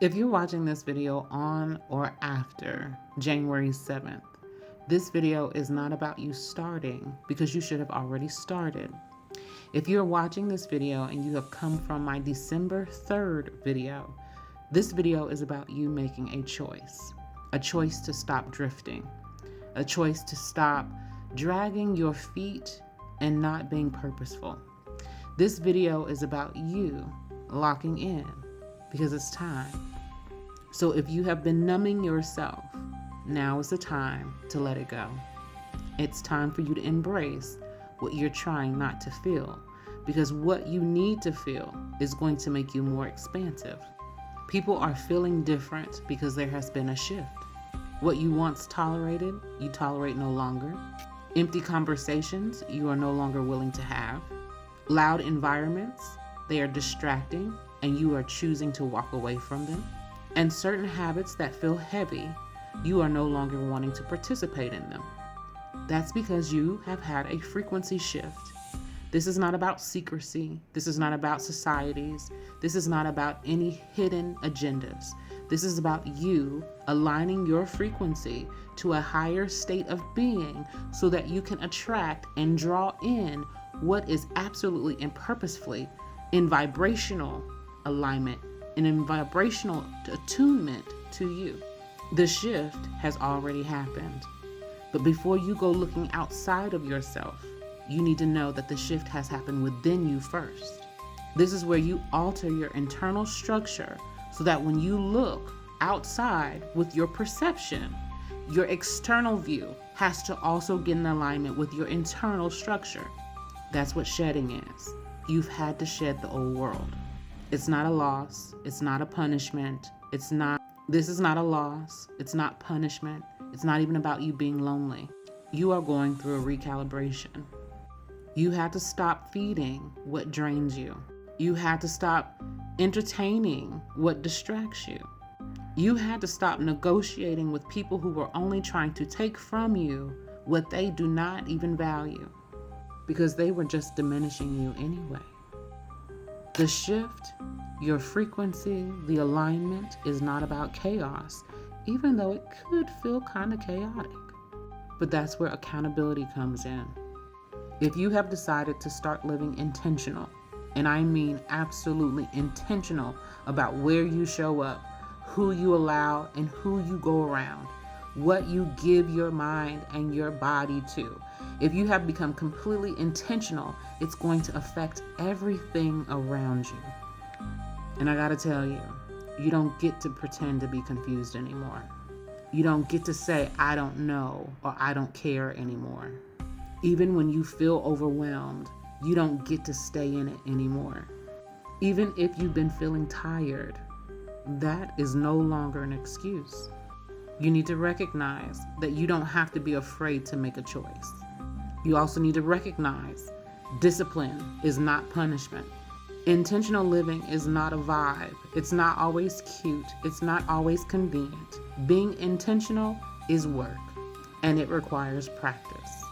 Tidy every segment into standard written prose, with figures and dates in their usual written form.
If you're watching this video on or after January 7th, this video is not about you starting because you should have already started. If you're watching this video and you have come from my December 3rd video, this video is about you making a choice to stop drifting, a choice to stop dragging your feet and not being purposeful. This video is about you locking in because it's time. So if you have been numbing yourself, now is the time to let it go. It's time for you to embrace what you're trying not to feel, because what you need to feel is going to make you more expansive. People are feeling different because there has been a shift. What you once tolerated, you tolerate no longer. Empty conversations you are no longer willing to have. Loud environments, they are distracting and you are choosing to walk away from them. And certain habits that feel heavy, you are no longer wanting to participate in them. That's because you have had a frequency shift. This is not about secrecy. This is not about societies. This is not about any hidden agendas. This is about you aligning your frequency to a higher state of being so that you can attract and draw in what is absolutely and purposefully in vibrational alignment and in vibrational attunement to you. The shift has already happened. But before you go looking outside of yourself, you need to know that the shift has happened within you first. This is where you alter your internal structure so that when you look outside with your perception, your external view has to also get in alignment with your internal structure. That's what shedding is. You've had to shed the old world. It's not a loss. It's not a punishment. This is not a loss. It's not punishment. It's not even about you being lonely. You are going through a recalibration. You had to stop feeding what drains you. You had to stop entertaining what distracts you. You had to stop negotiating with people who were only trying to take from you what they do not even value, because they were just diminishing you anyway. The shift, your frequency, the alignment is not about chaos, even though it could feel kind of chaotic. But that's where accountability comes in. If you have decided to start living intentional, and I mean absolutely intentional about where you show up, who you allow and who you go around, what you give your mind and your body to. If you have become completely intentional, it's going to affect everything around you. And I gotta tell you, you don't get to pretend to be confused anymore. You don't get to say, I don't know, or I don't care anymore. Even when you feel overwhelmed, you don't get to stay in it anymore. Even if you've been feeling tired, that is no longer an excuse. You need to recognize that you don't have to be afraid to make a choice. You also need to recognize discipline is not punishment. Intentional living is not a vibe. It's not always cute. It's not always convenient. Being intentional is work, and it requires practice.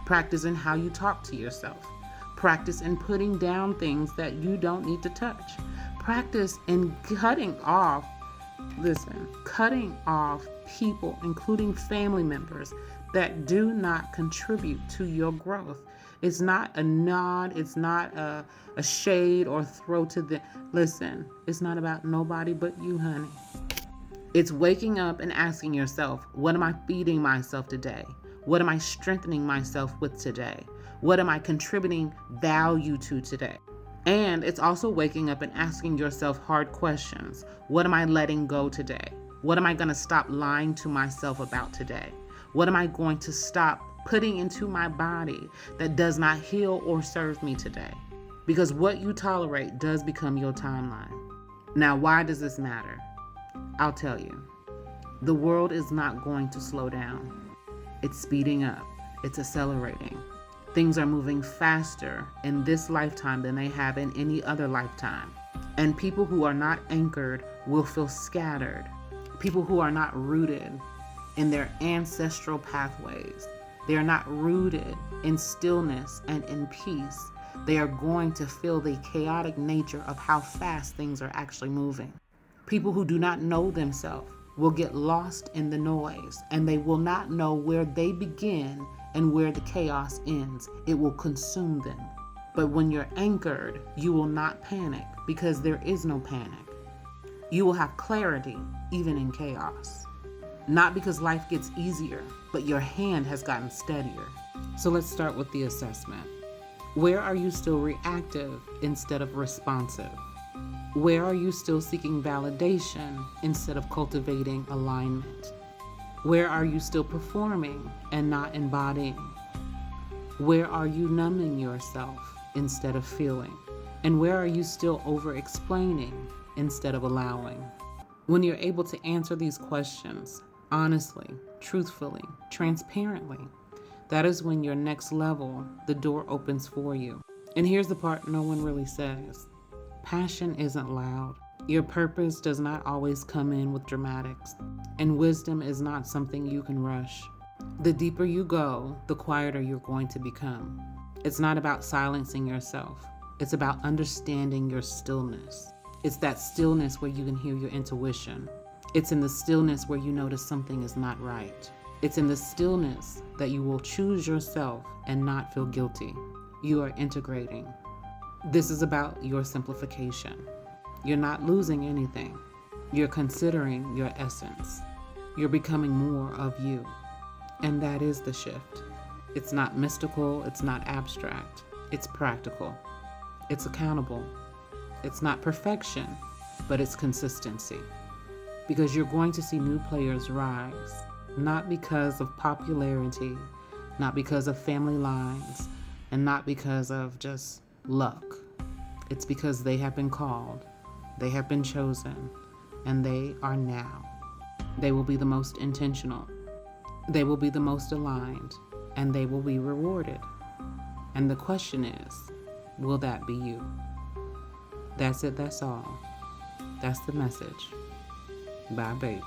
Practice in how you talk to yourself. Practice in putting down things that you don't need to touch. Practice in cutting off people, including family members, that do not contribute to your growth. It's not a nod, it's not a shade or throw to them. Listen, it's not about nobody but you, honey. It's waking up and asking yourself, what am I feeding myself today? What am I strengthening myself with today? What am I contributing value to today? And it's also waking up and asking yourself hard questions. What am I letting go today? What am I going to stop lying to myself about today? What am I going to stop putting into my body that does not heal or serve me today? Because what you tolerate does become your timeline. Now, why does this matter? I'll tell you. The world is not going to slow down. It's speeding up. It's accelerating. Things are moving faster in this lifetime than they have in any other lifetime. And people who are not anchored will feel scattered. People who are not rooted in their ancestral pathways, they are not rooted in stillness and in peace, they are going to feel the chaotic nature of how fast things are actually moving. People who do not know themselves will get lost in the noise, and they will not know where they begin and where the chaos ends. It will consume them. But when you're anchored, you will not panic, because there is no panic. You will have clarity even in chaos. Not because life gets easier, but your hand has gotten steadier. So let's start with the assessment. Where are you still reactive instead of responsive? Where are you still seeking validation instead of cultivating alignment? Where are you still performing and not embodying? Where are you numbing yourself instead of feeling? And where are you still over-explaining instead of allowing? When you're able to answer these questions honestly, truthfully, transparently, that is when your next level, the door opens for you. And here's the part no one really says. Passion isn't loud. Your purpose does not always come in with dramatics. And wisdom is not something you can rush. The deeper you go, the quieter you're going to become. It's not about silencing yourself. It's about understanding your stillness. It's that stillness where you can hear your intuition. It's in the stillness where you notice something is not right. It's in the stillness that you will choose yourself and not feel guilty. You are integrating. This is about your simplification. You're not losing anything. You're considering your essence. You're becoming more of you. And that is the shift. It's not mystical. It's not abstract. It's practical. It's accountable. It's not perfection, but it's consistency. Because you're going to see new players rise, not because of popularity, not because of family lines, and not because of just luck. It's because they have been called, they have been chosen, and they are now. They will be the most intentional. They will be the most aligned, and they will be rewarded. And the question is, will that be you? That's it, that's all. That's the message. Bye, baby.